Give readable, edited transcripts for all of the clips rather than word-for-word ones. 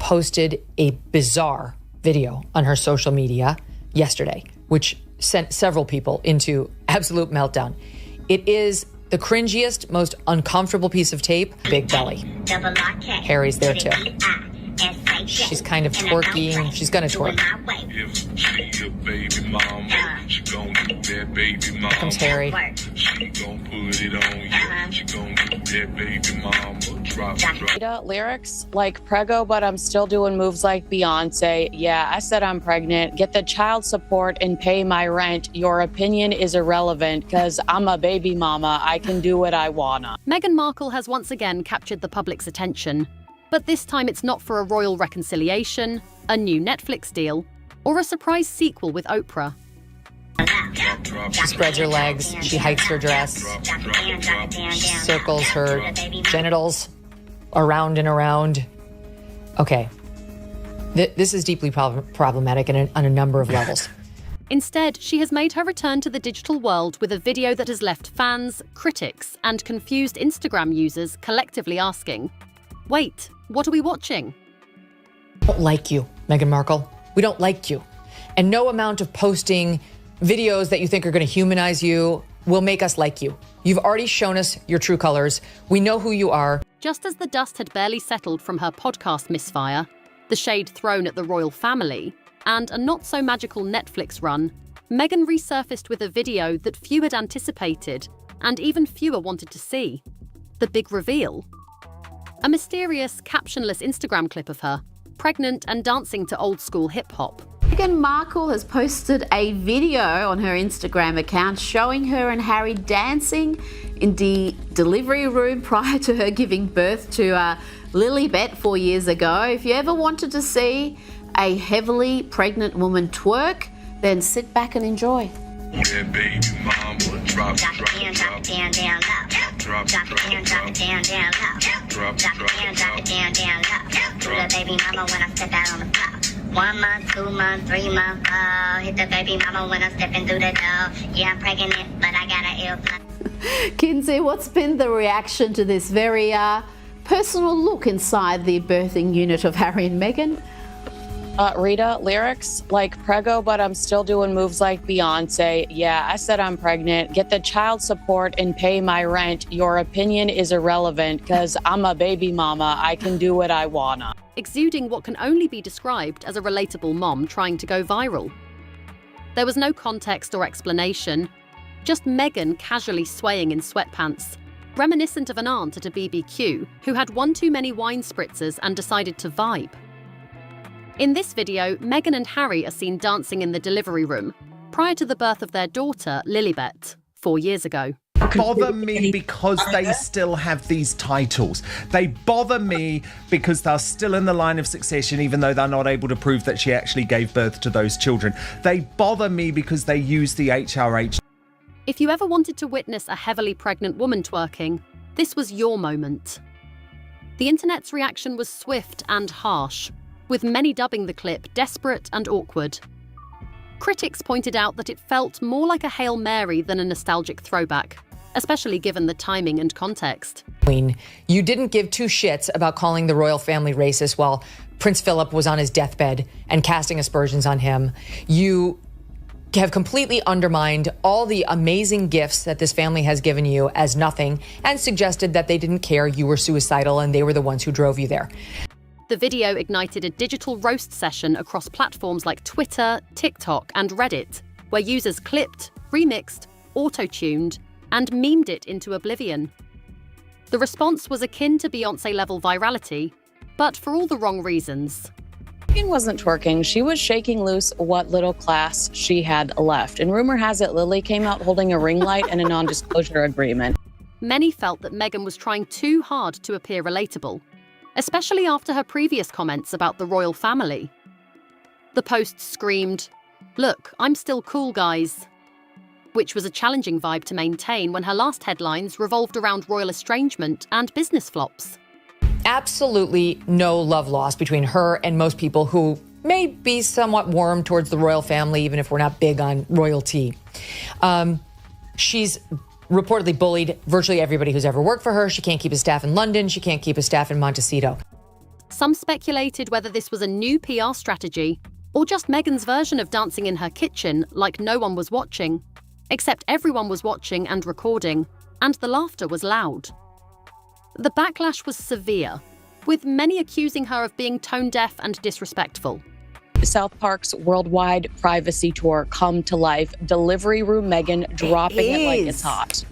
posted a bizarre video on her social media yesterday, which sent several people into absolute meltdown. It is the cringiest, most uncomfortable piece of tape. Big belly. Harry's there too. She's kind of twerking. She's gonna twerk. Here comes Harry. Lyrics like Prego, but I'm still doing moves like Beyonce. Yeah, I said I'm pregnant. Get the child support and pay my rent. Your opinion is irrelevant because I'm a baby mama. I can do what I wanna. Meghan Markle has once again captured the public's attention. But this time it's not for a royal reconciliation, a new Netflix deal, or a surprise sequel with Oprah. She spreads her legs, she hikes her dress, she circles her genitals around and around. Okay, this is deeply problematic on a number of levels. Instead, she has made her return to the digital world with a video that has left fans, critics, and confused Instagram users collectively asking, wait, what are we watching? We don't like you, Meghan Markle. We don't like you. And no amount of posting videos that you think are going to humanize you will make us like you. You've already shown us your true colors. We know who you are. Just as the dust had barely settled from her podcast misfire, the shade thrown at the royal family, and a not-so-magical Netflix run, Meghan resurfaced with a video that few had anticipated and even fewer wanted to see. The big reveal. A mysterious, captionless Instagram clip of her, pregnant and dancing to old-school hip-hop. Meghan Markle has posted a video on her Instagram account showing her and Harry dancing in the delivery room prior to her giving birth to Lilibet 4 years ago. If you ever wanted to see a heavily pregnant woman twerk, then sit back and enjoy. That baby mama, drop it down, low. Drop it down, low. Drop it down, low. Do the baby mama when I step out on the floor. 1 month, 2 months, 3 months, oh. Hit the baby mama when I'm stepping through the door. Yeah, I'm pregnant, but I got an ill plan. Kinsey, what's been the reaction to this very personal look inside the birthing unit of Harry and Meghan? Rita, lyrics like Prego, but I'm still doing moves like Beyonce. Yeah, I said I'm pregnant. Get the child support and pay my rent. Your opinion is irrelevant because I'm a baby mama. I can do what I wanna. Exuding what can only be described as a relatable mom trying to go viral. There was no context or explanation, just Meghan casually swaying in sweatpants, reminiscent of an aunt at a BBQ who had one too many wine spritzers and decided to vibe. In this video, Meghan and Harry are seen dancing in the delivery room prior to the birth of their daughter, Lilibet, 4 years ago. Bother me because they still have these titles. They bother me because they're still in the line of succession, even though they're not able to prove that she actually gave birth to those children. They bother me because they use the HRH. If you ever wanted to witness a heavily pregnant woman twerking, this was your moment. The internet's reaction was swift and harsh, with many dubbing the clip desperate and awkward. Critics pointed out that it felt more like a Hail Mary than a nostalgic throwback, especially given the timing and context. Queen, you didn't give two shits about calling the royal family racist while Prince Philip was on his deathbed and casting aspersions on him. You have completely undermined all the amazing gifts that this family has given you as nothing and suggested that they didn't care you were suicidal and they were the ones who drove you there. The video ignited a digital roast session across platforms like Twitter, TikTok, and Reddit, where users clipped, remixed, auto-tuned, and memed it into oblivion. The response was akin to Beyoncé-level virality, but for all the wrong reasons. Meghan wasn't twerking. She was shaking loose what little class she had left. And rumor has it Lily came out holding a ring light and a non-disclosure agreement. Many felt that Meghan was trying too hard to appear relatable, especially after her previous comments about the royal family. The post screamed, "Look, I'm still cool, guys," which was a challenging vibe to maintain when her last headlines revolved around royal estrangement and business flops. Absolutely no love lost between her and most people who may be somewhat warm towards the royal family, even if we're not big on royalty. She's reportedly bullied virtually everybody who's ever worked for her. She can't keep a staff in London. She can't keep a staff in Montecito. Some speculated whether this was a new PR strategy or just Meghan's version of dancing in her kitchen like no one was watching, except everyone was watching and recording, and the laughter was loud. The backlash was severe, with many accusing her of being tone-deaf and disrespectful. South Park's worldwide privacy tour come to life. Delivery room Meghan dropping it like it's hot.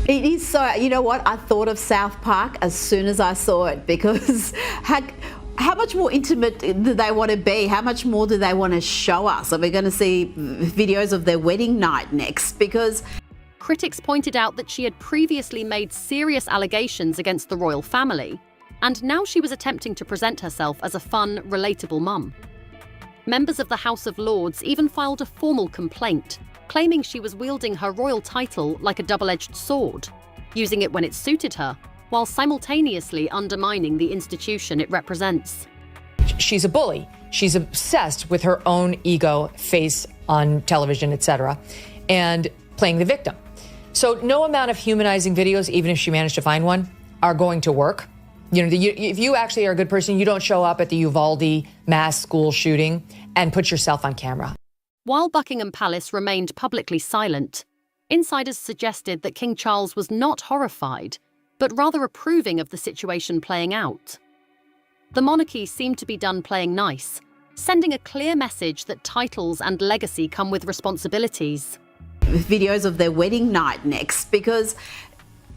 It is so, you know what? I thought of South Park as soon as I saw it, because how much more intimate do they want to be? How much more do they want to show us? Are we going to see videos of their wedding night next? Because critics pointed out that she had previously made serious allegations against the royal family, and now she was attempting to present herself as a fun, relatable mum. Members of the House of Lords even filed a formal complaint, claiming she was wielding her royal title like a double-edged sword, using it when it suited her, while simultaneously undermining the institution it represents. She's a bully. She's obsessed with her own ego, face on television, etc., and playing the victim. So no amount of humanizing videos, even if she managed to find one, are going to work. If you actually are a good person, you don't show up at the Uvalde mass school shooting and put yourself on camera. While Buckingham Palace remained publicly silent, insiders suggested that King Charles was not horrified, but rather approving of the situation playing out. The monarchy seemed to be done playing nice, sending a clear message that titles and legacy come with responsibilities. Videos of their wedding night next, because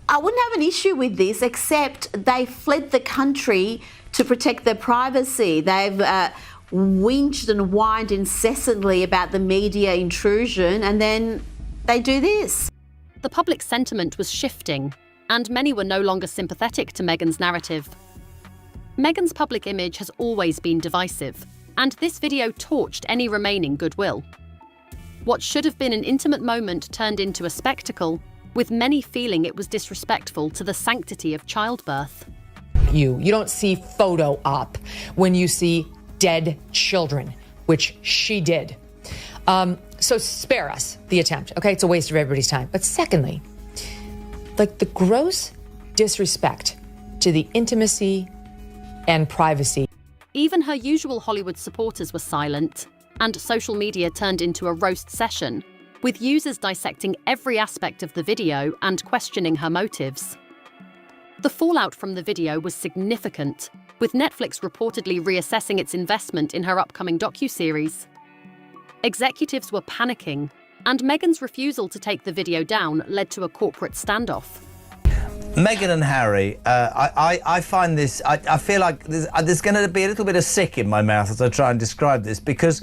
I wouldn't have an issue with this, except they fled the country to protect their privacy. They've whinged and whined incessantly about the media intrusion, and then they do this. The public sentiment was shifting, and many were no longer sympathetic to Meghan's narrative. Meghan's public image has always been divisive, and this video torched any remaining goodwill. What should have been an intimate moment turned into a spectacle, with many feeling it was disrespectful to the sanctity of childbirth. You don't see photo op when you see dead children, which she did. So spare us the attempt, okay? It's a waste of everybody's time. But secondly, like the gross disrespect to the intimacy and privacy. Even her usual Hollywood supporters were silent, and social media turned into a roast session, with users dissecting every aspect of the video and questioning her motives. The fallout from the video was significant, with Netflix reportedly reassessing its investment in her upcoming docuseries. Executives were panicking, and Meghan's refusal to take the video down led to a corporate standoff. Meghan and Harry, I find this, I feel like there's going to be a little bit of sick in my mouth as I try and describe this, because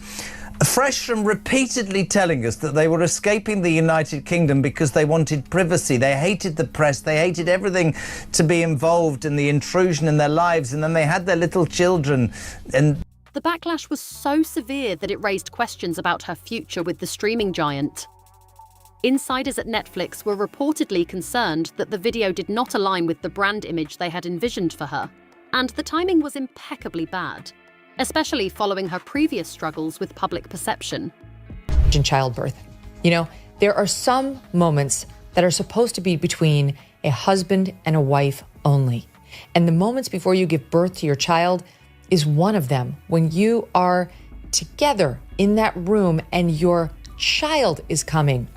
fresh from repeatedly telling us that they were escaping the United Kingdom because they wanted privacy, they hated the press, they hated everything to be involved in the intrusion in their lives, and then they had their little children. And the backlash was so severe that it raised questions about her future with the streaming giant. Insiders at Netflix were reportedly concerned that the video did not align with the brand image they had envisioned for her, and the timing was impeccably bad, especially following her previous struggles with public perception. In childbirth, there are some moments that are supposed to be between a husband and a wife only. And the moments before you give birth to your child is one of them, when you are together in that room and your child is coming.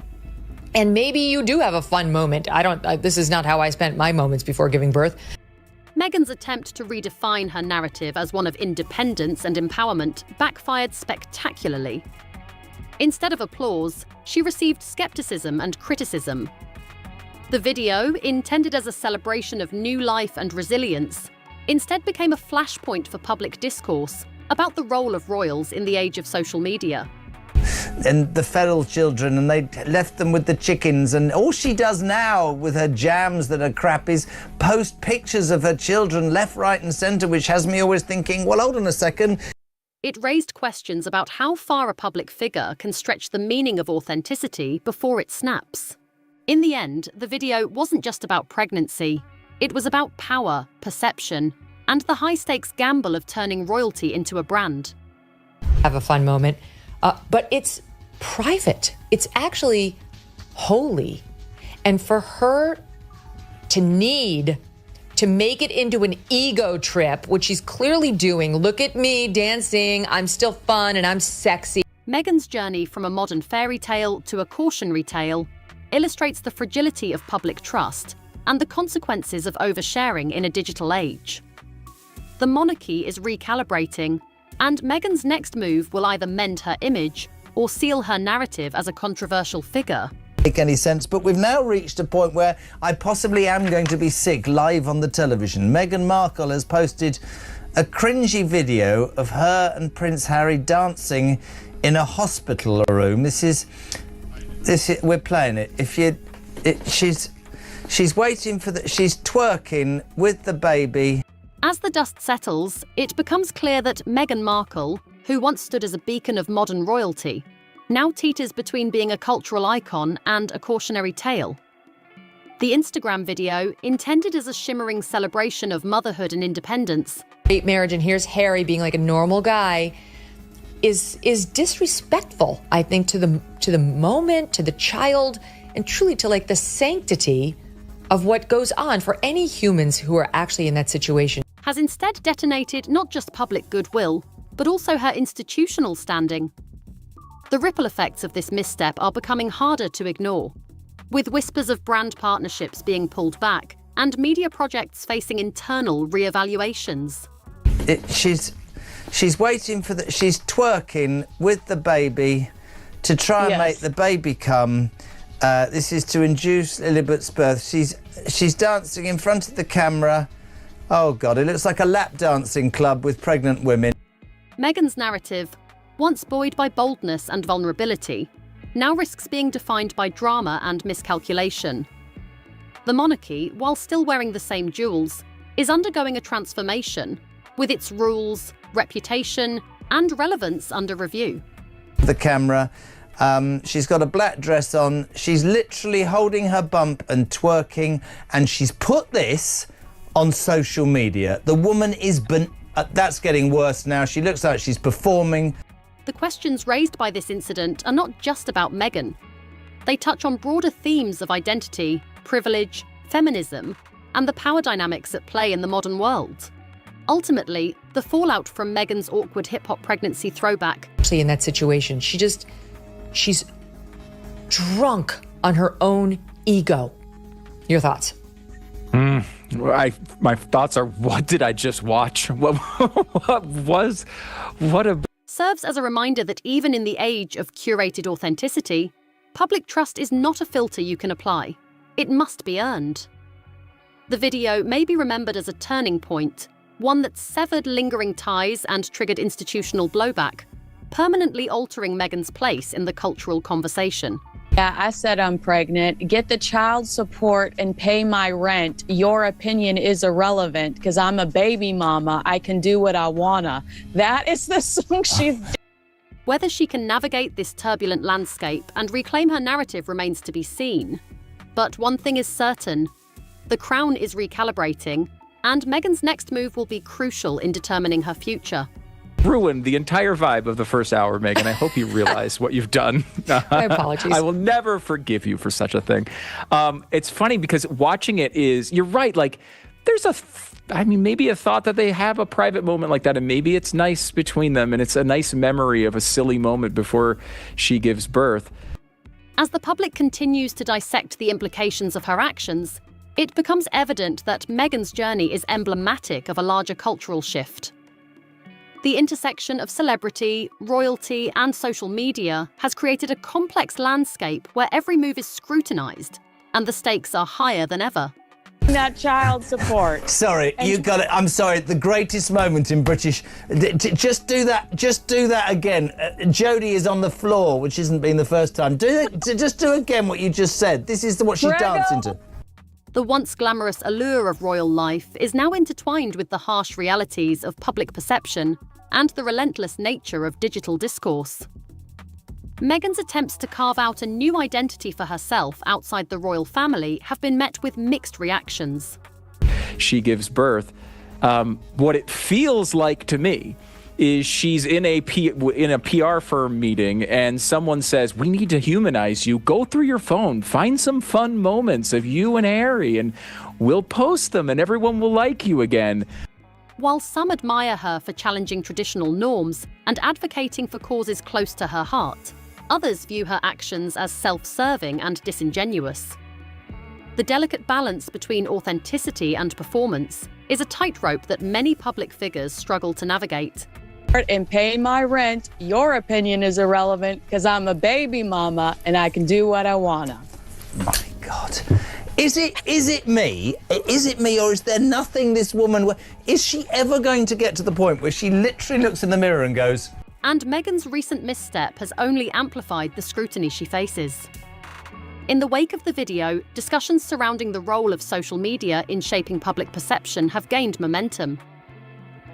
And maybe you do have a fun moment. This is not how I spent my moments before giving birth. Meghan's attempt to redefine her narrative as one of independence and empowerment backfired spectacularly. Instead of applause, she received skepticism and criticism. The video, intended as a celebration of new life and resilience, instead became a flashpoint for public discourse about the role of royals in the age of social media. And the feral children, and they left them with the chickens, and all she does now with her jams that are crap is post pictures of her children left, right and centre, which has me always thinking, well, hold on a second. It raised questions about how far a public figure can stretch the meaning of authenticity before it snaps. In the end, the video wasn't just about pregnancy. It was about power, perception, and the high-stakes gamble of turning royalty into a brand. Have a fun moment. But it's private. It's actually holy. And for her to need to make it into an ego trip, which she's clearly doing. Look at me dancing. I'm still fun and I'm sexy. Meghan's journey from a modern fairy tale to a cautionary tale illustrates the fragility of public trust and the consequences of oversharing in a digital age. The monarchy is recalibrating, and Meghan's next move will either mend her image or seal her narrative as a controversial figure. Make any sense, but we've now reached a point where I possibly am going to be sick live on the television. Meghan Markle has posted a cringy video of her and Prince Harry dancing in a hospital room. We're playing it. She's waiting for she's twerking with the baby. As the dust settles, it becomes clear that Meghan Markle, who once stood as a beacon of modern royalty, now teeters between being a cultural icon and a cautionary tale. The Instagram video, intended as a shimmering celebration of motherhood and independence, Great marriage, and here's Harry being like a normal guy, is disrespectful, I think, to the moment, to the child, and truly to like the sanctity of what goes on for any humans who are actually in that situation. has instead detonated not just public goodwill, but also her institutional standing. The ripple effects of this misstep are becoming harder to ignore, with whispers of brand partnerships being pulled back and media projects facing internal re-evaluations. She's waiting for she's twerking with the baby to try and make the baby come. This is to induce Elizabeth's birth. She's dancing in front of the camera. Oh God, it looks like a lap dancing club with pregnant women. Meghan's narrative, once buoyed by boldness and vulnerability, now risks being defined by drama and miscalculation. The monarchy, while still wearing the same jewels, is undergoing a transformation, with its rules, reputation, and relevance under review. The camera. She's got a black dress on. She's literally holding her bump and twerking, and she's put this on social media. The woman is... that's getting worse now. She looks like she's performing. The questions raised by this incident are not just about Meghan. They touch on broader themes of identity, privilege, feminism, and the power dynamics at play in the modern world. Ultimately, the fallout from Meghan's awkward hip-hop pregnancy throwback... Actually, in that situation, she's drunk on her own ego. Your thoughts? My thoughts are, what did I just watch? Serves as a reminder that even in the age of curated authenticity, public trust is not a filter you can apply. It must be earned. The video may be remembered as a turning point, one that severed lingering ties and triggered institutional blowback, permanently altering Meghan's place in the cultural conversation. Yeah, I said I'm pregnant. Get the child support and pay my rent. Your opinion is irrelevant because I'm a baby mama. I can do what I wanna. That is the song she's... Whether she can navigate this turbulent landscape and reclaim her narrative remains to be seen. But one thing is certain, the crown is recalibrating, and Meghan's next move will be crucial in determining her future. Ruined the entire vibe of the first hour, Meghan. I hope you realize what you've done. My apologies. I will never forgive you for such a thing. It's funny because watching it is, you're right, like there's maybe a thought that they have a private moment like that, and maybe it's nice between them, and it's a nice memory of a silly moment before she gives birth. As the public continues to dissect the implications of her actions, it becomes evident that Meghan's journey is emblematic of a larger cultural shift. The intersection of celebrity, royalty, and social media has created a complex landscape where every move is scrutinized, and the stakes are higher than ever. That child support. Sorry, you got it. I'm sorry. The greatest moment in British. Just do that. Just do that again. Jodie is on the floor, which hasn't been the first time. Just do again what you just said. This is what she's dancing to. The once glamorous allure of royal life is now intertwined with the harsh realities of public perception and the relentless nature of digital discourse. Meghan's attempts to carve out a new identity for herself outside the royal family have been met with mixed reactions. She gives birth. What it feels like to me is she's in a PR firm meeting and someone says, we need to humanize you. Go through your phone, find some fun moments of you and Harry, and we'll post them and everyone will like you again. While some admire her for challenging traditional norms and advocating for causes close to her heart, others view her actions as self-serving and disingenuous. The delicate balance between authenticity and performance is a tightrope that many public figures struggle to navigate. And pay my rent, your opinion is irrelevant because I'm a baby mama and I can do what I wanna. My God. Is it me? Is it me, or is there nothing this woman... Is she ever going to get to the point where she literally looks in the mirror and goes... And Meghan's recent misstep has only amplified the scrutiny she faces. In the wake of the video, discussions surrounding the role of social media in shaping public perception have gained momentum.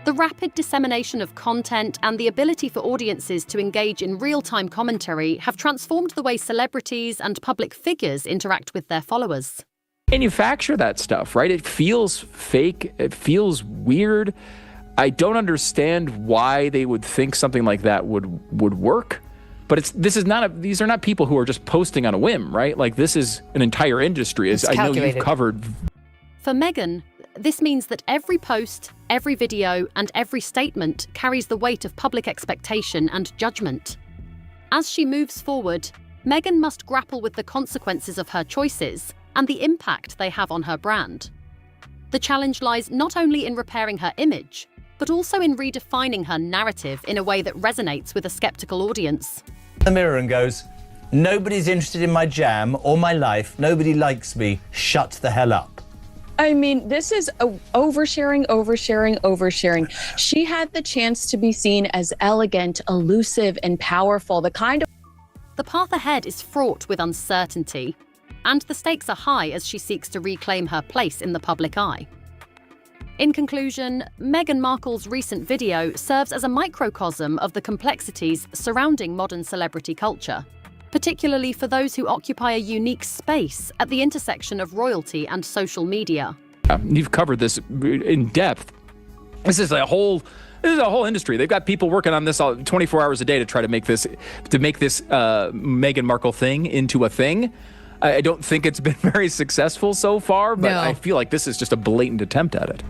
The rapid dissemination of content and the ability for audiences to engage in real-time commentary have transformed the way celebrities and public figures interact with their followers. Manufacture that stuff, right? It feels fake. It feels weird. I don't understand why they would think something like that would work. But these are not people who are just posting on a whim, right? Like, this is an entire industry, as I know you've covered. For Meghan, this means that every post, every video, and every statement carries the weight of public expectation and judgment. As she moves forward, Meghan must grapple with the consequences of her choices and the impact they have on her brand. The challenge lies not only in repairing her image, but also in redefining her narrative in a way that resonates with a skeptical audience. The mirror and goes, nobody's interested in my jam or my life. Nobody likes me. Shut the hell up. I mean, this is oversharing. She had the chance to be seen as elegant, elusive, and powerful, the path ahead is fraught with uncertainty, and the stakes are high as she seeks to reclaim her place in the public eye. In conclusion, Meghan Markle's recent video serves as a microcosm of the complexities surrounding modern celebrity culture, particularly for those who occupy a unique space at the intersection of royalty and social media. You've covered this in depth. This is a whole industry. They've got people working on this 24 hours a day to try to make this Meghan Markle thing into a thing. I don't think it's been very successful so far, but I feel like this is just a blatant attempt at it.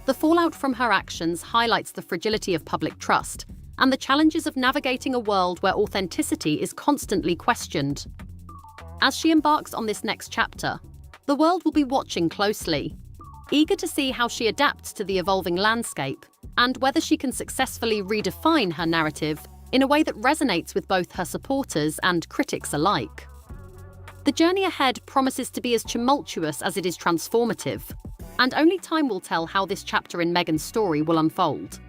The fallout from her actions highlights the fragility of public trust and the challenges of navigating a world where authenticity is constantly questioned. As she embarks on this next chapter, the world will be watching closely, eager to see how she adapts to the evolving landscape and whether she can successfully redefine her narrative in a way that resonates with both her supporters and critics alike. The journey ahead promises to be as tumultuous as it is transformative, and only time will tell how this chapter in Meghan's story will unfold.